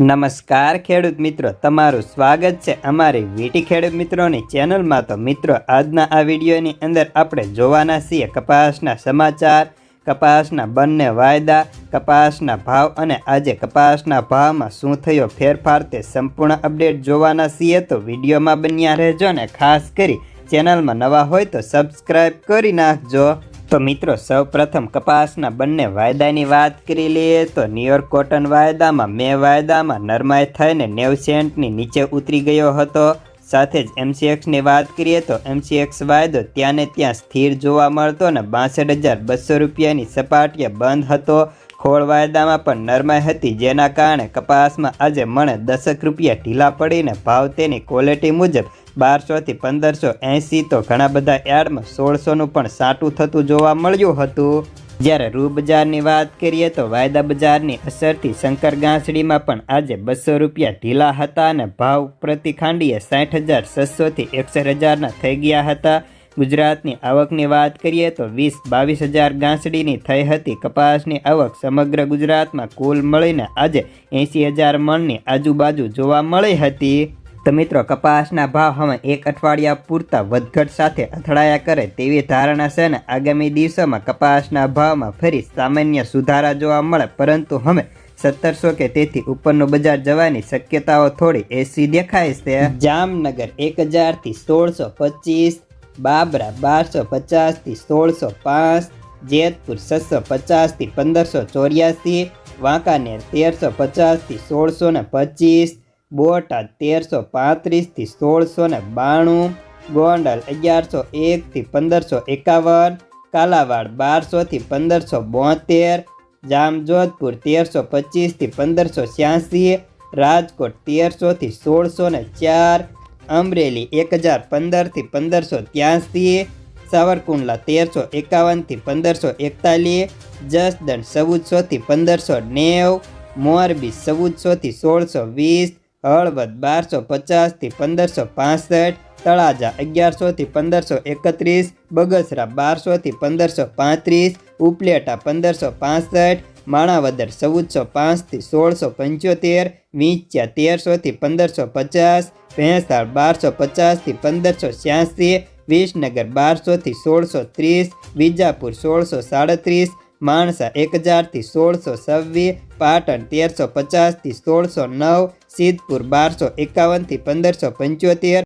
નમસ્કાર ખેડૂત મિત્રો, તમારું સ્વાગત છે અમારી વીટી ખેડૂત મિત્રોની ચેનલમાં। તો મિત્રો, આજના આ વિડીયોની અંદર આપણે જોવાના છીએ કપાસના સમાચાર, કપાસના બંને વાયદા, કપાસના ભાવ અને આજે કપાસના ભાવમાં શું થયો ફેરફાર તે સંપૂર્ણ અપડેટ જોવાના છીએ। તો વિડીયોમાં બન્યા રહેજો ને ખાસ કરી ચેનલમાં નવા હોય તો સબસ્ક્રાઈબ કરી નાખજો। તો મિત્રો, સૌપ્રથમ કપાસના બંને વાયદાની વાત કરી લઈએ તો ન્યુયોર્ક કોટન વાયદામાં મે વાયદામાં નરમાઈ થઈને 90 સેન્ટની નીચે ઉતરી ગયો હતો। સાથે જ MCXની વાત કરીએ તો MCX વાયદો ત્યાંને ત્યાં સ્થિર જોવા મળતો ને 62,200 રૂપિયાની સપાટીએ બંધ હતો। ખોળ વાયદામાં પણ નરમાઈ હતી, જેના કારણે કપાસમાં આજે મણે 10 રૂપિયા ઢીલા પડીને ભાવ તેની ક્વોલિટી મુજબ 1200 થી 1580 તો ઘણા બધા યાર્ડમાં 1600નું પણ સાટું થતું જોવા મળ્યું હતું। જ્યારે રૂ બજારની વાત કરીએ તો વાયદા બજારની અસરથી શંકર ગાંસડીમાં પણ આજે 200 રૂપિયા ઢીલા હતા અને ભાવ પ્રતિ ખાંડીએ 60,600 થી 61,000ના થઈ ગયા હતા। ગુજરાતની આવકની વાત કરીએ તો 20-22 હજાર ગાંસડીની થઈ હતી। કપાસની આવક સમગ્ર ગુજરાતમાં કુલ મળીને આજે 80,000 મણની આજુબાજુ જોવા મળી હતી। તો મિત્રો, કપાસના ભાવ હવે એક અઠવાડિયા પૂરતા વધઘટ સાથે અથડાયા કરે તેવી ધારણા છે ને આગામી દિવસોમાં કપાસના ભાવમાં ફરી સામાન્ય સુધારા જોવા મળે, પરંતુ હવે 1700 કે તેથી ઉપરનું બજાર જવાની શક્યતાઓ થોડી એસી દેખાય છે। જામનગર 1000 થી 1625, બાબરા 1250 થી 1605, જેતપુર 650 થી 1584, વાંકાનેર 1350 થી 1625, બોટાદ 1335 થી 1692, ગોંડલ 1101 થી 1551, કાલાવાડ 1200 થી 1572, જામજોધપુર 1325 થી 1586, રાજકોટ 1300 થી 1604, અમરેલી 1015 થી 1583, સાવરકુંડલા 1351 થી 1541, જસદણ 1400 થી 1590, મોરબી 1400 થી 1620, હળવદ 1250 થી 1565, તળાજા 1100 થી 1531, બગસરા 1200 થી 1535, ઉપલેટા 1565, માણાવદર 1405 થી 1675, વિંછિયા 1300 થી 1550, ભેંસાળ 1250 થી 1586, વિસનગર 1200 થી 1630, વિજાપુર 1637, માણસા 1000 થી 1626, પાટણ 1350 થી 1609, સિદ્ધપુર 1251 થી 1575,